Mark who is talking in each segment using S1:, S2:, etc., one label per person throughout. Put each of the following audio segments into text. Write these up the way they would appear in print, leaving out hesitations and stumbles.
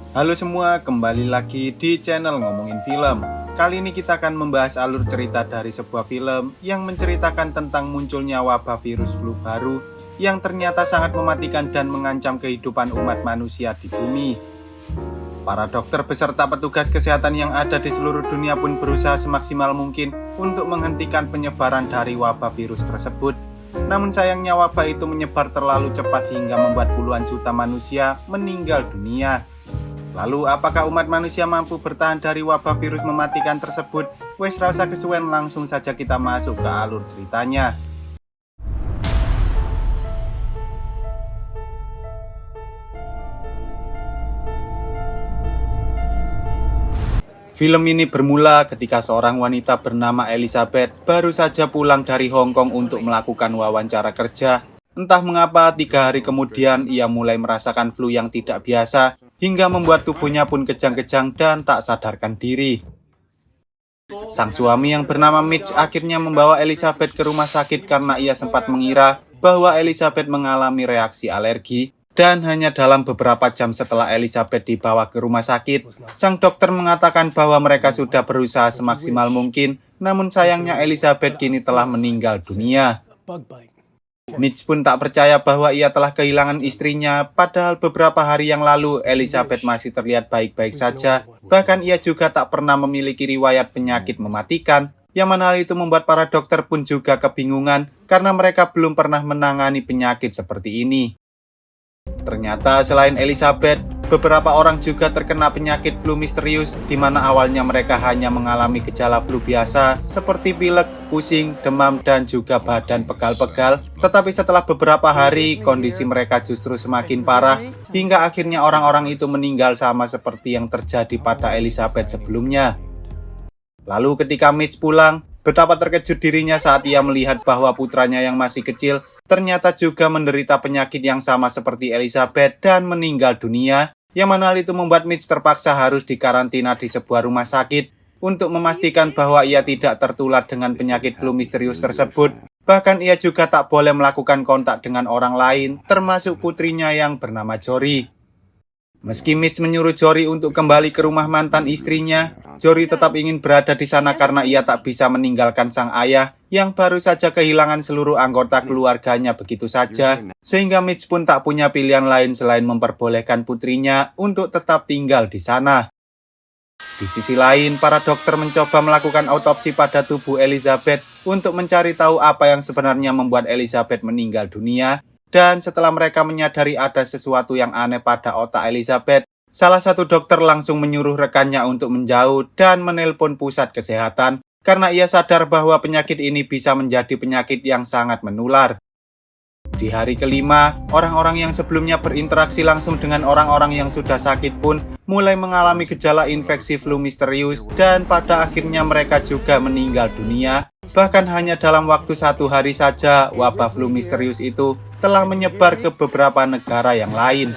S1: Halo semua, kembali lagi di channel Ngomongin Film. Kali ini kita akan membahas alur cerita dari sebuah film yang menceritakan tentang munculnya wabah virus flu baru yang ternyata sangat mematikan dan mengancam kehidupan umat manusia di bumi. Para dokter beserta petugas kesehatan yang ada di seluruh dunia pun berusaha semaksimal mungkin untuk menghentikan penyebaran dari wabah virus tersebut. Namun sayangnya wabah itu menyebar terlalu cepat hingga membuat puluhan juta manusia meninggal dunia. Lalu apakah umat manusia mampu bertahan dari wabah virus mematikan tersebut? Wes rasa kesuwen, langsung saja kita masuk ke alur ceritanya. Film ini bermula ketika seorang wanita bernama Elizabeth baru saja pulang dari Hong Kong untuk melakukan wawancara kerja. Entah mengapa 3 hari kemudian ia mulai merasakan flu yang tidak biasa hingga membuat tubuhnya pun kejang-kejang dan tak sadarkan diri. Sang suami yang bernama Mitch akhirnya membawa Elizabeth ke rumah sakit karena ia sempat mengira bahwa Elizabeth mengalami reaksi alergi. Dan hanya dalam beberapa jam setelah Elizabeth dibawa ke rumah sakit, sang dokter mengatakan bahwa mereka sudah berusaha semaksimal mungkin, namun sayangnya Elizabeth kini telah meninggal dunia. Mitch pun tak percaya bahwa ia telah kehilangan istrinya, padahal beberapa hari yang lalu Elizabeth masih terlihat baik-baik saja. Bahkan ia juga tak pernah memiliki riwayat penyakit mematikan, yang mana hal itu membuat para dokter pun juga kebingungan karena mereka belum pernah menangani penyakit seperti ini. Ternyata selain Elizabeth, beberapa orang juga terkena penyakit flu misterius di mana awalnya mereka hanya mengalami gejala flu biasa seperti pilek, pusing, demam, dan juga badan pegal-pegal. Tetapi setelah beberapa hari, kondisi mereka justru semakin parah hingga akhirnya orang-orang itu meninggal sama seperti yang terjadi pada Elizabeth sebelumnya. Lalu ketika Mitch pulang, betapa terkejut dirinya saat ia melihat bahwa putranya yang masih kecil ternyata juga menderita penyakit yang sama seperti Elizabeth dan meninggal dunia, yang mana hal itu membuat Mitch terpaksa harus dikarantina di sebuah rumah sakit untuk memastikan bahwa ia tidak tertular dengan penyakit flu misterius tersebut. Bahkan ia juga tak boleh melakukan kontak dengan orang lain, termasuk putrinya yang bernama Jory. Meski Mitch menyuruh Jory untuk kembali ke rumah mantan istrinya, Jory tetap ingin berada di sana karena ia tak bisa meninggalkan sang ayah yang baru saja kehilangan seluruh anggota keluarganya begitu saja. Sehingga Mitch pun tak punya pilihan lain selain memperbolehkan putrinya untuk tetap tinggal di sana. Di sisi lain, para dokter mencoba melakukan autopsi pada tubuh Elizabeth untuk mencari tahu apa yang sebenarnya membuat Elizabeth meninggal dunia. Dan setelah mereka menyadari ada sesuatu yang aneh pada otak Elizabeth, salah satu dokter langsung menyuruh rekannya untuk menjauh dan menelpon pusat kesehatan karena ia sadar bahwa penyakit ini bisa menjadi penyakit yang sangat menular. Di hari kelima, orang-orang yang sebelumnya berinteraksi langsung dengan orang-orang yang sudah sakit pun mulai mengalami gejala infeksi flu misterius dan pada akhirnya mereka juga meninggal dunia. Bahkan hanya dalam waktu 1 hari saja, wabah flu misterius itu telah menyebar ke beberapa negara yang lain.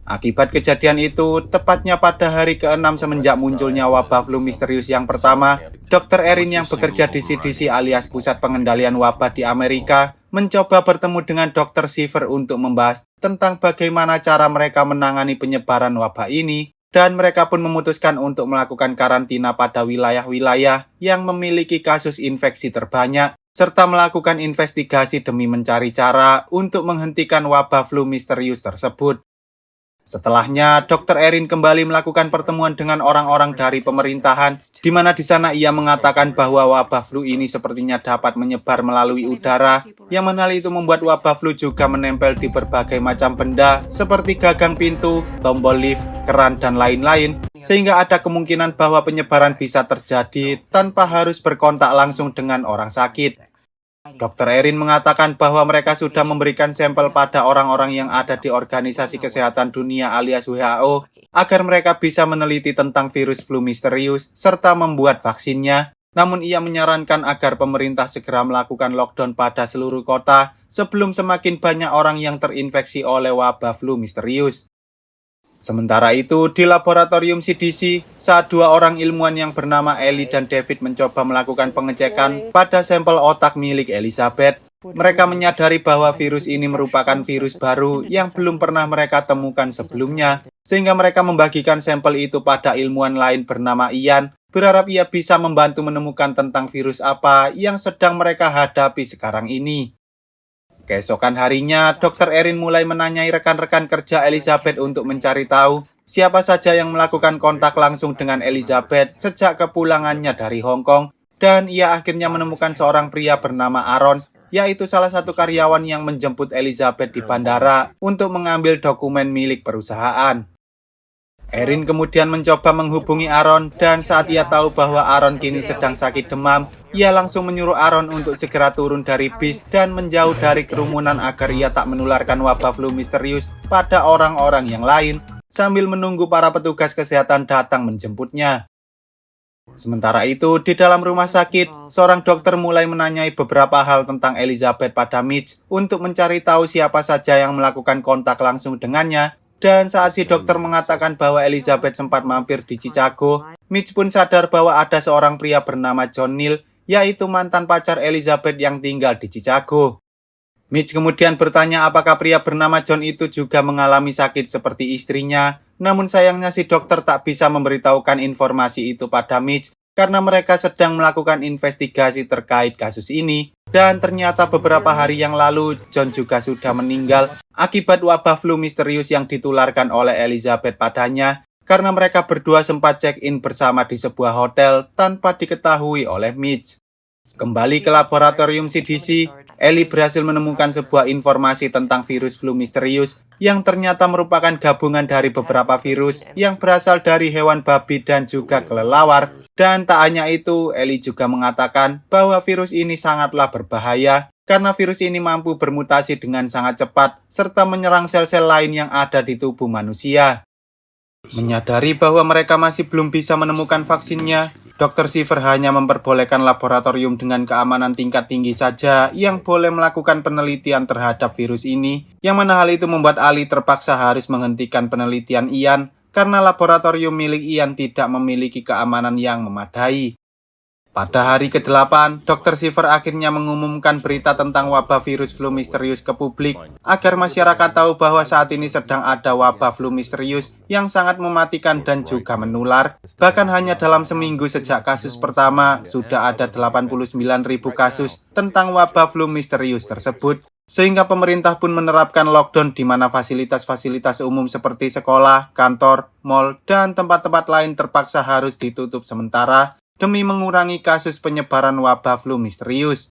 S1: Akibat kejadian itu, tepatnya pada hari ke-6 semenjak munculnya wabah flu misterius yang pertama, Dr. Erin yang bekerja di CDC alias Pusat Pengendalian Wabah di Amerika, mencoba bertemu dengan Dr. Siver untuk membahas tentang bagaimana cara mereka menangani penyebaran wabah ini, dan mereka pun memutuskan untuk melakukan karantina pada wilayah-wilayah yang memiliki kasus infeksi terbanyak, serta melakukan investigasi demi mencari cara untuk menghentikan wabah flu misterius tersebut. Setelahnya, Dr. Erin kembali melakukan pertemuan dengan orang-orang dari pemerintahan, di mana di sana ia mengatakan bahwa wabah flu ini sepertinya dapat menyebar melalui udara, yang mana hal itu membuat wabah flu juga menempel di berbagai macam benda, seperti gagang pintu, tombol lift, keran, dan lain-lain, sehingga ada kemungkinan bahwa penyebaran bisa terjadi tanpa harus berkontak langsung dengan orang sakit. Dr. Erin mengatakan bahwa mereka sudah memberikan sampel pada orang-orang yang ada di Organisasi Kesehatan Dunia alias WHO agar mereka bisa meneliti tentang virus flu misterius serta membuat vaksinnya. Namun ia menyarankan agar pemerintah segera melakukan lockdown pada seluruh kota sebelum semakin banyak orang yang terinfeksi oleh wabah flu misterius. Sementara itu, di laboratorium CDC, saat 2 orang ilmuwan yang bernama Ellie dan David mencoba melakukan pengecekan pada sampel otak milik Elizabeth, Mereka menyadari bahwa virus ini merupakan virus baru yang belum pernah mereka temukan sebelumnya, sehingga mereka membagikan sampel itu pada ilmuwan lain bernama Ian, berharap ia bisa membantu menemukan tentang virus apa yang sedang mereka hadapi sekarang ini. Keesokan harinya, Dr. Erin mulai menanyai rekan-rekan kerja Elizabeth untuk mencari tahu siapa saja yang melakukan kontak langsung dengan Elizabeth sejak kepulangannya dari Hong Kong, dan ia akhirnya menemukan seorang pria bernama Aaron, yaitu salah satu karyawan yang menjemput Elizabeth di bandara untuk mengambil dokumen milik perusahaan. Erin kemudian mencoba menghubungi Aaron, dan saat ia tahu bahwa Aaron kini sedang sakit demam, ia langsung menyuruh Aaron untuk segera turun dari bis dan menjauh dari kerumunan agar ia tak menularkan wabah flu misterius pada orang-orang yang lain, sambil menunggu para petugas kesehatan datang menjemputnya. Sementara itu, di dalam rumah sakit, seorang dokter mulai menanyai beberapa hal tentang Elizabeth pada Mitch untuk mencari tahu siapa saja yang melakukan kontak langsung dengannya. Dan saat si dokter mengatakan bahwa Elizabeth sempat mampir di Chicago, Mitch pun sadar bahwa ada seorang pria bernama John Neal, yaitu mantan pacar Elizabeth yang tinggal di Chicago. Mitch kemudian bertanya apakah pria bernama John itu juga mengalami sakit seperti istrinya, namun sayangnya si dokter tak bisa memberitahukan informasi itu pada Mitch karena mereka sedang melakukan investigasi terkait kasus ini. Dan ternyata beberapa hari yang lalu, John juga sudah meninggal akibat wabah flu misterius yang ditularkan oleh Elizabeth padanya, karena mereka berdua sempat check-in bersama di sebuah hotel tanpa diketahui oleh Mitch. Kembali ke laboratorium CDC, Ellie berhasil menemukan sebuah informasi tentang virus flu misterius yang ternyata merupakan gabungan dari beberapa virus yang berasal dari hewan babi dan juga kelelawar. Dan tak hanya itu, Ellie juga mengatakan bahwa virus ini sangatlah berbahaya karena virus ini mampu bermutasi dengan sangat cepat serta menyerang sel-sel lain yang ada di tubuh manusia. Menyadari bahwa mereka masih belum bisa menemukan vaksinnya, Dr. Siver hanya memperbolehkan laboratorium dengan keamanan tingkat tinggi saja yang boleh melakukan penelitian terhadap virus ini, yang mana hal itu membuat Ali terpaksa harus menghentikan penelitian Ian karena laboratorium milik Ian tidak memiliki keamanan yang memadai. Pada hari ke-8, Dr. Siver akhirnya mengumumkan berita tentang wabah virus flu misterius ke publik agar masyarakat tahu bahwa saat ini sedang ada wabah flu misterius yang sangat mematikan dan juga menular. Bahkan hanya dalam seminggu sejak kasus pertama, sudah ada 89.000 kasus tentang wabah flu misterius tersebut. Sehingga pemerintah pun menerapkan lockdown di mana fasilitas-fasilitas umum seperti sekolah, kantor, mal, dan tempat-tempat lain terpaksa harus ditutup sementara demi mengurangi kasus penyebaran wabah flu misterius.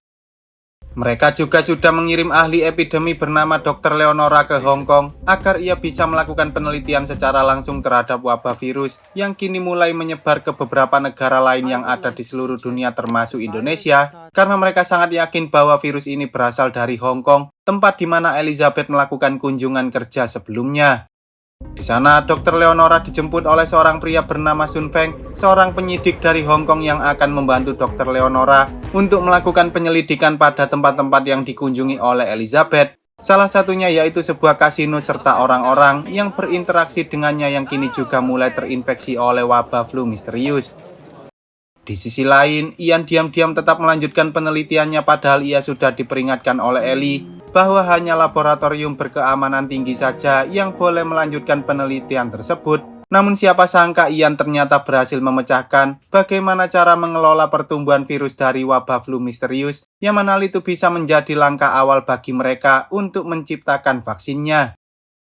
S1: Mereka juga sudah mengirim ahli epidemi bernama Dr. Leonora ke Hong Kong agar ia bisa melakukan penelitian secara langsung terhadap wabah virus yang kini mulai menyebar ke beberapa negara lain yang ada di seluruh dunia termasuk Indonesia, karena mereka sangat yakin bahwa virus ini berasal dari Hong Kong, tempat di mana Elizabeth melakukan kunjungan kerja sebelumnya. Di sana, Dr. Leonora dijemput oleh seorang pria bernama Sun Feng, seorang penyidik dari Hong Kong yang akan membantu Dr. Leonora untuk melakukan penyelidikan pada tempat-tempat yang dikunjungi oleh Elizabeth. Salah satunya yaitu sebuah kasino serta orang-orang yang berinteraksi dengannya yang kini juga mulai terinfeksi oleh wabah flu misterius. Di sisi lain, Ian diam-diam tetap melanjutkan penelitiannya padahal ia sudah diperingatkan oleh Ellie bahwa hanya laboratorium berkeamanan tinggi saja yang boleh melanjutkan penelitian tersebut. Namun siapa sangka Ian ternyata berhasil memecahkan bagaimana cara mengelola pertumbuhan virus dari wabah flu misterius, yang mana itu bisa menjadi langkah awal bagi mereka untuk menciptakan vaksinnya.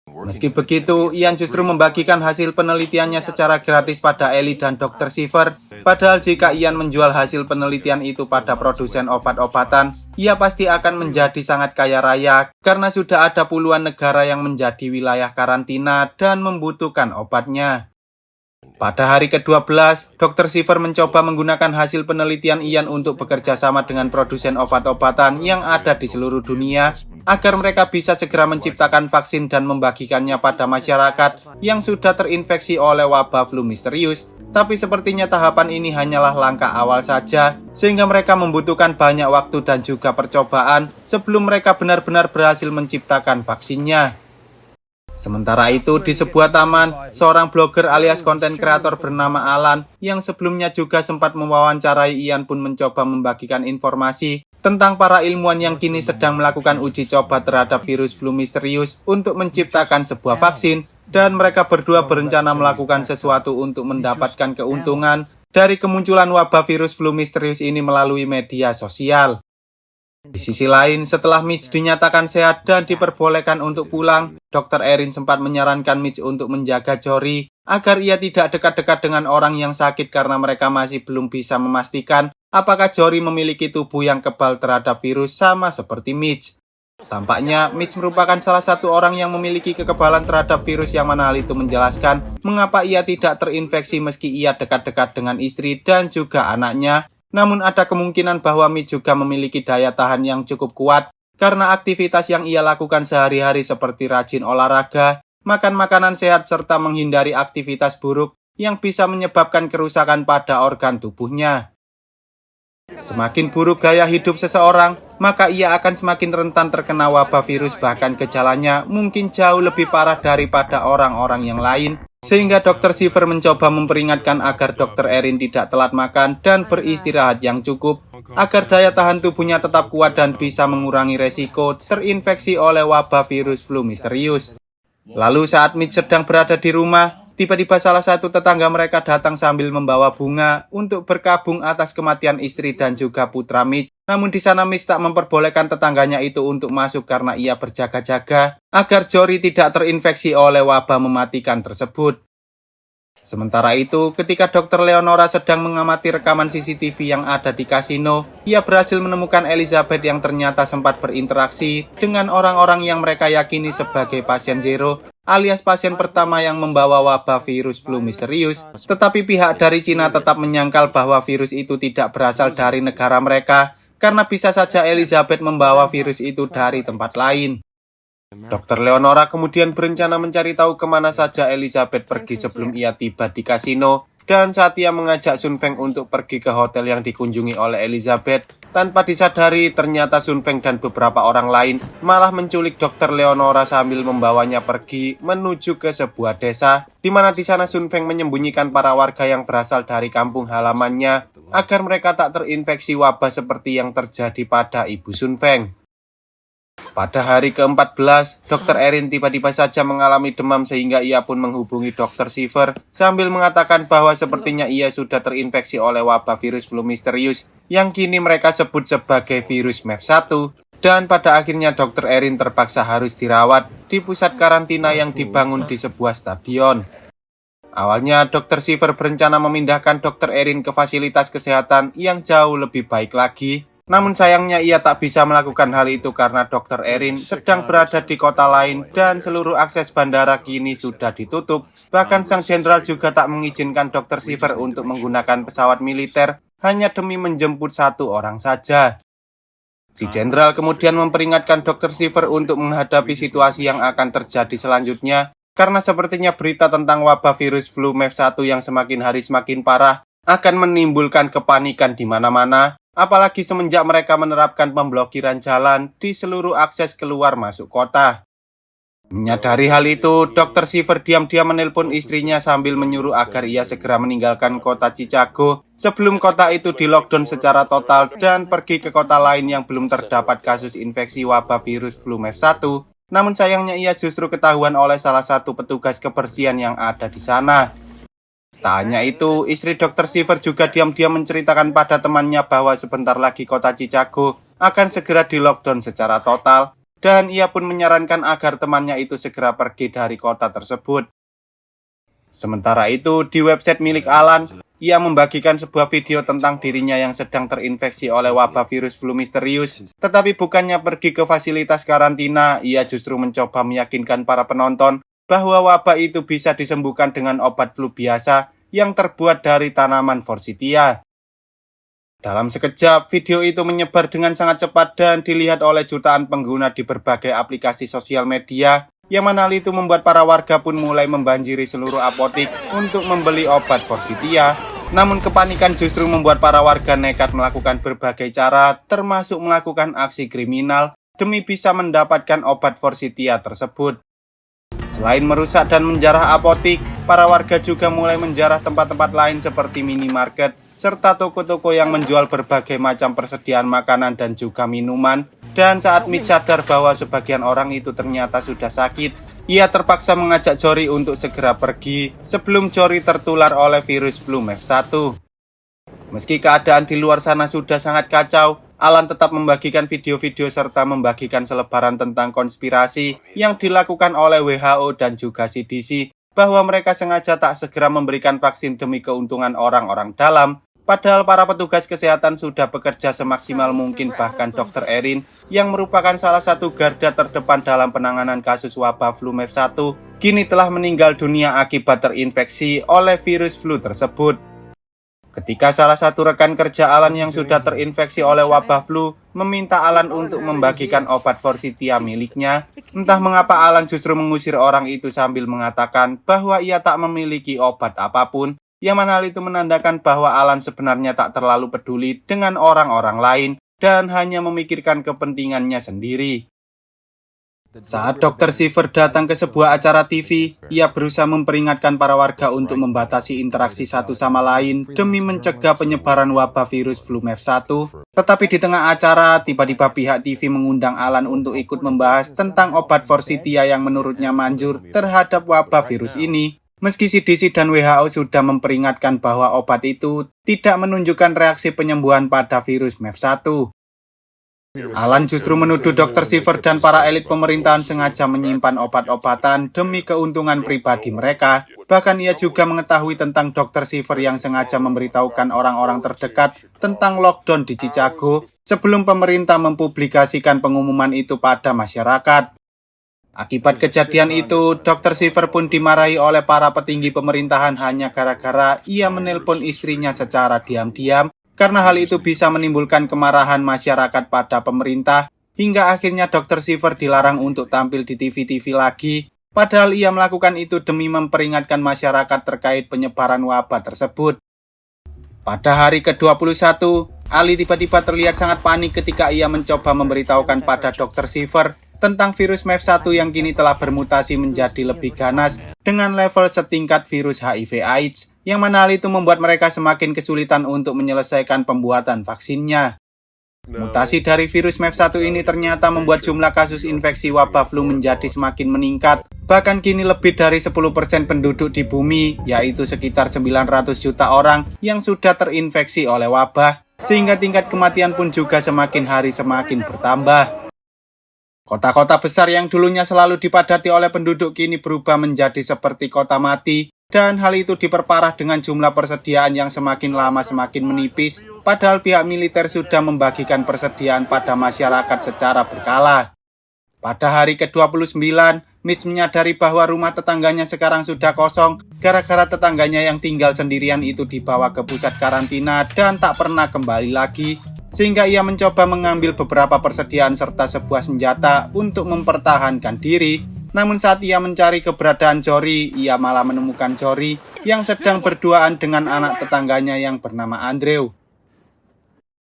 S1: Meski begitu, Ian justru membagikan hasil penelitiannya secara gratis pada Ellie dan Dr. Siver. Padahal jika Ian menjual hasil penelitian itu pada produsen obat-obatan, ia pasti akan menjadi sangat kaya raya karena sudah ada puluhan negara yang menjadi wilayah karantina dan membutuhkan obatnya. Pada hari ke-12, Dr. Siver mencoba menggunakan hasil penelitian Ian untuk bekerja sama dengan produsen obat-obatan yang ada di seluruh dunia agar mereka bisa segera menciptakan vaksin dan membagikannya pada masyarakat yang sudah terinfeksi oleh wabah flu misterius. Tapi sepertinya tahapan ini hanyalah langkah awal saja, sehingga mereka membutuhkan banyak waktu dan juga percobaan sebelum mereka benar-benar berhasil menciptakan vaksinnya. Sementara itu, di sebuah taman, seorang blogger alias konten kreator bernama Alan, yang sebelumnya juga sempat mewawancarai Ian pun mencoba membagikan informasi tentang para ilmuwan yang kini sedang melakukan uji coba terhadap virus flu misterius untuk menciptakan sebuah vaksin, dan mereka berdua berencana melakukan sesuatu untuk mendapatkan keuntungan dari kemunculan wabah virus flu misterius ini melalui media sosial. Di sisi lain, setelah Mitch dinyatakan sehat dan diperbolehkan untuk pulang, Dr. Erin sempat menyarankan Mitch untuk menjaga Jory agar ia tidak dekat-dekat dengan orang yang sakit karena mereka masih belum bisa memastikan apakah Jory memiliki tubuh yang kebal terhadap virus sama seperti Mitch. Tampaknya Mitch merupakan salah satu orang yang memiliki kekebalan terhadap virus, yang mana hal itu menjelaskan mengapa ia tidak terinfeksi meski ia dekat-dekat dengan istri dan juga anaknya. Namun ada kemungkinan bahwa Mitch juga memiliki daya tahan yang cukup kuat karena aktivitas yang ia lakukan sehari-hari seperti rajin olahraga, makan makanan sehat, serta menghindari aktivitas buruk yang bisa menyebabkan kerusakan pada organ tubuhnya. Semakin buruk gaya hidup seseorang, maka ia akan semakin rentan terkena wabah virus, bahkan gejalanya mungkin jauh lebih parah daripada orang-orang yang lain. Sehingga Dr. Shiver mencoba memperingatkan agar Dr. Erin tidak telat makan dan beristirahat yang cukup, agar daya tahan tubuhnya tetap kuat dan bisa mengurangi resiko terinfeksi oleh wabah virus flu misterius. Lalu saat Mitch sedang berada di rumah, tiba-tiba salah satu tetangga mereka datang sambil membawa bunga untuk berkabung atas kematian istri dan juga putra Mitch. Namun di sana Mitch tak memperbolehkan tetangganya itu untuk masuk karena ia berjaga-jaga agar Jory tidak terinfeksi oleh wabah mematikan tersebut. Sementara itu, ketika Dr. Leonora sedang mengamati rekaman CCTV yang ada di kasino, ia berhasil menemukan Elizabeth yang ternyata sempat berinteraksi dengan orang-orang yang mereka yakini sebagai pasien zero, alias pasien pertama yang membawa wabah virus flu misterius. Tetapi pihak dari Cina tetap menyangkal bahwa virus itu tidak berasal dari negara mereka, karena bisa saja Elizabeth membawa virus itu dari tempat lain. Dr. Leonora kemudian berencana mencari tahu kemana saja Elizabeth pergi sebelum ia tiba di kasino, dan saat ia mengajak Sun Feng untuk pergi ke hotel yang dikunjungi oleh Elizabeth, tanpa disadari ternyata Sun Feng dan beberapa orang lain malah menculik Dr. Leonora sambil membawanya pergi menuju ke sebuah desa, di mana di sana Sun Feng menyembunyikan para warga yang berasal dari kampung halamannya agar mereka tak terinfeksi wabah seperti yang terjadi pada ibu Sun Feng. Pada hari ke-14, Dr. Erin tiba-tiba saja mengalami demam sehingga ia pun menghubungi Dr. Shiver sambil mengatakan bahwa sepertinya ia sudah terinfeksi oleh wabah virus flu misterius yang kini mereka sebut sebagai virus MERS-1. Dan pada akhirnya Dr. Erin terpaksa harus dirawat di pusat karantina yang dibangun di sebuah stadion. Awalnya Dr. Shiver berencana memindahkan Dr. Erin ke fasilitas kesehatan yang jauh lebih baik lagi. Namun sayangnya ia tak bisa melakukan hal itu karena Dr. Erin sedang berada di kota lain dan seluruh akses bandara kini sudah ditutup. Bahkan sang jenderal juga tak mengizinkan Dr. Shiver untuk menggunakan pesawat militer hanya demi menjemput satu orang saja. Si jenderal kemudian memperingatkan Dr. Shiver untuk menghadapi situasi yang akan terjadi selanjutnya, karena sepertinya berita tentang wabah virus flu MERS-1 yang semakin hari semakin parah akan menimbulkan kepanikan di mana-mana. Apalagi semenjak mereka menerapkan pemblokiran jalan di seluruh akses keluar masuk kota. Menyadari hal itu, Dr. Shiver diam-diam menelpon istrinya sambil menyuruh agar ia segera meninggalkan kota Chicago sebelum kota itu di-lockdown secara total dan pergi ke kota lain yang belum terdapat kasus infeksi wabah virus flu MERS-1. Namun sayangnya ia justru ketahuan oleh salah satu petugas kebersihan yang ada di sana. Tak hanya itu, istri Dr. Shiver juga diam-diam menceritakan pada temannya bahwa sebentar lagi kota Chicago akan segera di-lockdown secara total, dan ia pun menyarankan agar temannya itu segera pergi dari kota tersebut. Sementara itu, di website milik Alan, ia membagikan sebuah video tentang dirinya yang sedang terinfeksi oleh wabah virus flu misterius. Tetapi bukannya pergi ke fasilitas karantina, ia justru mencoba meyakinkan para penonton bahwa wabah itu bisa disembuhkan dengan obat flu biasa yang terbuat dari tanaman forsythia. Dalam sekejap, video itu menyebar dengan sangat cepat dan dilihat oleh jutaan pengguna di berbagai aplikasi sosial media, yang mana hal itu membuat para warga pun mulai membanjiri seluruh apotik untuk membeli obat forsythia. Namun kepanikan justru membuat para warga nekat melakukan berbagai cara, termasuk melakukan aksi kriminal, demi bisa mendapatkan obat forsythia tersebut. Selain merusak dan menjarah apotik, para warga juga mulai menjarah tempat-tempat lain seperti minimarket serta toko-toko yang menjual berbagai macam persediaan makanan dan juga minuman. Dan saat Mitch sadar bahwa sebagian orang itu ternyata sudah sakit, ia terpaksa mengajak Jory untuk segera pergi sebelum Jory tertular oleh virus flu MEV1. Meski keadaan di luar sana sudah sangat kacau, Alan tetap membagikan video-video serta membagikan selebaran tentang konspirasi yang dilakukan oleh WHO dan juga CDC, bahwa mereka sengaja tak segera memberikan vaksin demi keuntungan orang-orang dalam. Padahal para petugas kesehatan sudah bekerja semaksimal mungkin, bahkan Dr. Erin yang merupakan salah satu garda terdepan dalam penanganan kasus wabah flu MEV1 kini telah meninggal dunia akibat terinfeksi oleh virus flu tersebut. Ketika salah satu rekan kerja Alan yang sudah terinfeksi oleh wabah flu meminta Alan untuk membagikan obat Forsythia miliknya, entah mengapa Alan justru mengusir orang itu sambil mengatakan bahwa ia tak memiliki obat apapun, yang mana hal itu menandakan bahwa Alan sebenarnya tak terlalu peduli dengan orang-orang lain dan hanya memikirkan kepentingannya sendiri. Saat Dr. Shiver datang ke sebuah acara TV, ia berusaha memperingatkan para warga untuk membatasi interaksi satu sama lain demi mencegah penyebaran wabah virus flu MEV1. Tetapi di tengah acara, tiba-tiba pihak TV mengundang Alan untuk ikut membahas tentang obat Forsythia yang menurutnya manjur terhadap wabah virus ini. Meski CDC dan WHO sudah memperingatkan bahwa obat itu tidak menunjukkan reaksi penyembuhan pada virus MEV1. Alan justru menuduh Dr. Shiver dan para elit pemerintahan sengaja menyimpan obat-obatan demi keuntungan pribadi mereka. Bahkan ia juga mengetahui tentang Dr. Shiver yang sengaja memberitahukan orang-orang terdekat tentang lockdown di Chicago sebelum pemerintah mempublikasikan pengumuman itu pada masyarakat. Akibat kejadian itu, Dr. Shiver pun dimarahi oleh para petinggi pemerintahan hanya gara-gara ia menelpon istrinya secara diam-diam, karena hal itu bisa menimbulkan kemarahan masyarakat pada pemerintah, hingga akhirnya Dr. Shiver dilarang untuk tampil di TV-TV lagi, padahal ia melakukan itu demi memperingatkan masyarakat terkait penyebaran wabah tersebut. Pada hari ke-21, Ali tiba-tiba terlihat sangat panik ketika ia mencoba memberitahukan pada Dr. Shiver tentang virus MEV1 yang kini telah bermutasi menjadi lebih ganas dengan level setingkat virus HIV/AIDS, yang mana hal itu membuat mereka semakin kesulitan untuk menyelesaikan pembuatan vaksinnya. Mutasi dari virus MEV1 ini ternyata membuat jumlah kasus infeksi wabah flu menjadi semakin meningkat. Bahkan kini lebih dari 10% penduduk di bumi, yaitu sekitar 900 juta orang yang sudah terinfeksi oleh wabah, sehingga tingkat kematian pun juga semakin hari semakin bertambah. Kota-kota besar yang dulunya selalu dipadati oleh penduduk kini berubah menjadi seperti kota mati, dan hal itu diperparah dengan jumlah persediaan yang semakin lama semakin menipis, padahal pihak militer sudah membagikan persediaan pada masyarakat secara berkala. Pada hari ke-29, Mitch menyadari bahwa rumah tetangganya sekarang sudah kosong, gara-gara tetangganya yang tinggal sendirian itu dibawa ke pusat karantina dan tak pernah kembali lagi, sehingga ia mencoba mengambil beberapa persediaan serta sebuah senjata untuk mempertahankan diri. Namun saat ia mencari keberadaan Jory, ia malah menemukan Jory yang sedang berduaan dengan anak tetangganya yang bernama Andrew.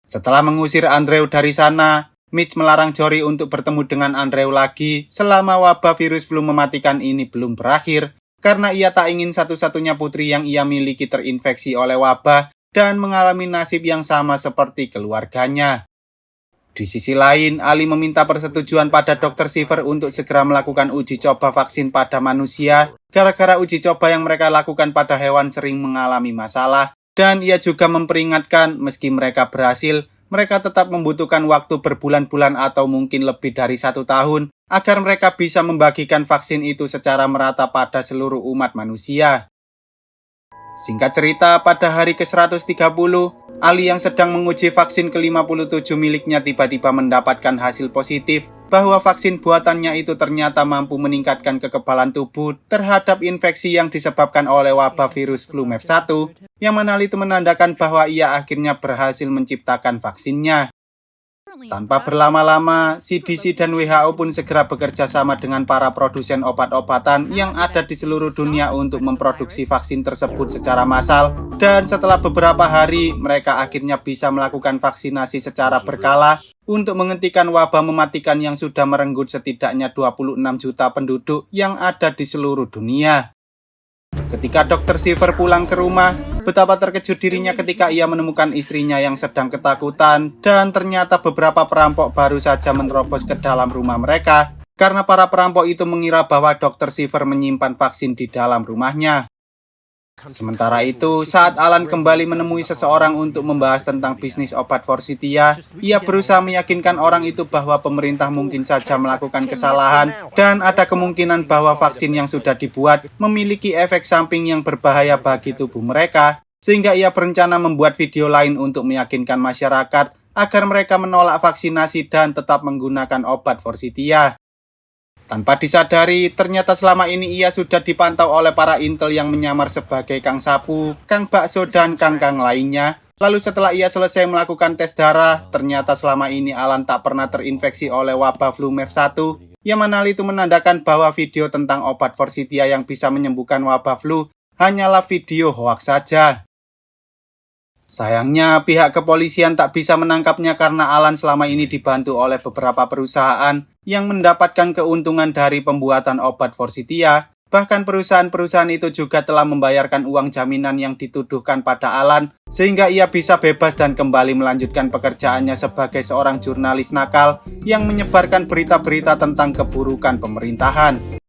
S1: Setelah mengusir Andrew dari sana, Mitch melarang Jory untuk bertemu dengan Andrew lagi selama wabah virus flu mematikan ini belum berakhir, karena ia tak ingin satu-satunya putri yang ia miliki terinfeksi oleh wabah dan mengalami nasib yang sama seperti keluarganya. Di sisi lain, Ali meminta persetujuan pada Dr. Shiver untuk segera melakukan uji coba vaksin pada manusia, gara-gara uji coba yang mereka lakukan pada hewan sering mengalami masalah, dan ia juga memperingatkan meski mereka berhasil, mereka tetap membutuhkan waktu berbulan-bulan atau mungkin lebih dari 1 tahun, agar mereka bisa membagikan vaksin itu secara merata pada seluruh umat manusia. Singkat cerita, pada hari ke-130, Ali yang sedang menguji vaksin ke-57 miliknya tiba-tiba mendapatkan hasil positif bahwa vaksin buatannya itu ternyata mampu meningkatkan kekebalan tubuh terhadap infeksi yang disebabkan oleh wabah virus flu MEV1, yang mana hal itu menandakan bahwa ia akhirnya berhasil menciptakan vaksinnya. Tanpa berlama-lama, CDC dan WHO pun segera bekerja sama dengan para produsen obat-obatan yang ada di seluruh dunia untuk memproduksi vaksin tersebut secara massal, dan setelah beberapa hari, mereka akhirnya bisa melakukan vaksinasi secara berkala untuk menghentikan wabah mematikan yang sudah merenggut setidaknya 26 juta penduduk yang ada di seluruh dunia. Ketika Dr. Shiver pulang ke rumah, betapa terkejut dirinya ketika ia menemukan istrinya yang sedang ketakutan dan ternyata beberapa perampok baru saja menerobos ke dalam rumah mereka karena para perampok itu mengira bahwa Dr. Shiver menyimpan vaksin di dalam rumahnya. Sementara itu, saat Alan kembali menemui seseorang untuk membahas tentang bisnis obat Forsythia, ia berusaha meyakinkan orang itu bahwa pemerintah mungkin saja melakukan kesalahan dan ada kemungkinan bahwa vaksin yang sudah dibuat memiliki efek samping yang berbahaya bagi tubuh mereka, sehingga ia berencana membuat video lain untuk meyakinkan masyarakat agar mereka menolak vaksinasi dan tetap menggunakan obat Forsythia. Tanpa disadari, ternyata selama ini ia sudah dipantau oleh para intel yang menyamar sebagai Kang Sapu, Kang Bakso, dan Kang lainnya. Lalu setelah ia selesai melakukan tes darah, ternyata selama ini Alan tak pernah terinfeksi oleh wabah flu MEF1, yang mana hal itu menandakan bahwa video tentang obat Forsythia yang bisa menyembuhkan wabah flu hanyalah video hoaks saja. Sayangnya, pihak kepolisian tak bisa menangkapnya karena Alan selama ini dibantu oleh beberapa perusahaan yang mendapatkan keuntungan dari pembuatan obat Forsythia. Bahkan perusahaan-perusahaan itu juga telah membayarkan uang jaminan yang dituduhkan pada Alan, sehingga ia bisa bebas dan kembali melanjutkan pekerjaannya sebagai seorang jurnalis nakal yang menyebarkan berita-berita tentang keburukan pemerintahan.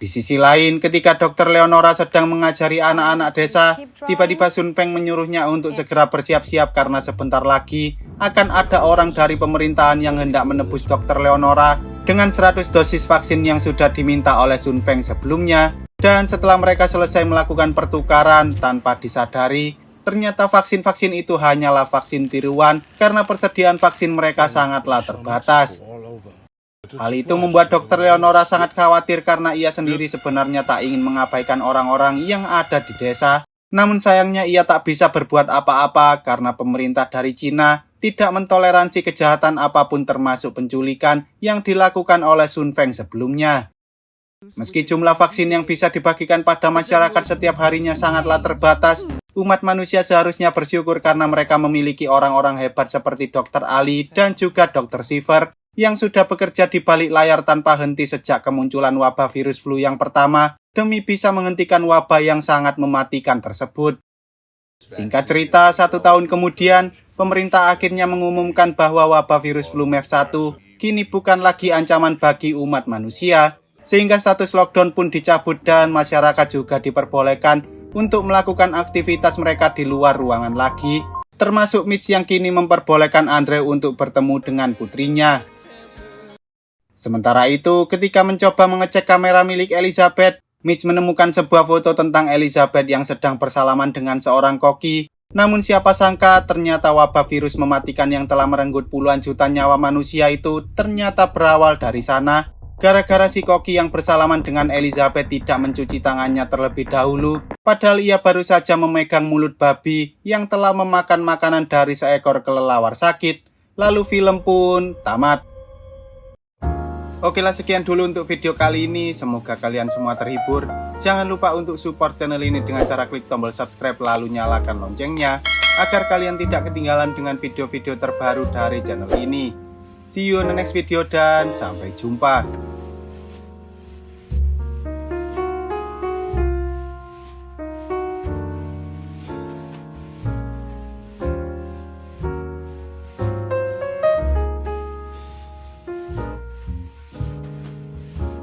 S1: Di sisi lain, ketika Dr. Leonora sedang mengajari anak-anak desa, tiba-tiba Sun Feng menyuruhnya untuk segera bersiap-siap karena sebentar lagi akan ada orang dari pemerintahan yang hendak menebus Dr. Leonora dengan 100 dosis vaksin yang sudah diminta oleh Sun Feng sebelumnya. Dan setelah mereka selesai melakukan pertukaran tanpa disadari, ternyata vaksin-vaksin itu hanyalah vaksin tiruan karena persediaan vaksin mereka sangatlah terbatas. Hal itu membuat Dr. Leonora sangat khawatir karena ia sendiri sebenarnya tak ingin mengabaikan orang-orang yang ada di desa. Namun sayangnya ia tak bisa berbuat apa-apa karena pemerintah dari Cina tidak mentoleransi kejahatan apapun termasuk penculikan yang dilakukan oleh Sun Feng sebelumnya. Meski jumlah vaksin yang bisa dibagikan pada masyarakat setiap harinya sangatlah terbatas, umat manusia seharusnya bersyukur karena mereka memiliki orang-orang hebat seperti Dr. Ali dan juga Dr. Shiver yang sudah bekerja di balik layar tanpa henti sejak kemunculan wabah virus flu yang pertama demi bisa menghentikan wabah yang sangat mematikan tersebut. Singkat cerita, 1 tahun kemudian, pemerintah akhirnya mengumumkan bahwa wabah virus flu MEF1 kini bukan lagi ancaman bagi umat manusia, sehingga status lockdown pun dicabut dan masyarakat juga diperbolehkan untuk melakukan aktivitas mereka di luar ruangan lagi, termasuk Mitch yang kini memperbolehkan Andre untuk bertemu dengan putrinya. Sementara itu, ketika mencoba mengecek kamera milik Elizabeth, Mitch menemukan sebuah foto tentang Elizabeth yang sedang bersalaman dengan seorang koki. Namun siapa sangka ternyata wabah virus mematikan yang telah merenggut puluhan juta nyawa manusia itu ternyata berawal dari sana. Gara-gara si koki yang bersalaman dengan Elizabeth tidak mencuci tangannya terlebih dahulu, padahal ia baru saja memegang mulut babi yang telah memakan makanan dari seekor kelelawar sakit. Lalu film pun tamat. Oke lah, sekian dulu untuk video kali ini. Semoga kalian semua terhibur. Jangan lupa untuk support channel ini dengan cara klik tombol subscribe lalu nyalakan loncengnya agar kalian tidak ketinggalan dengan video-video terbaru dari channel ini. See you on the next video dan sampai jumpa.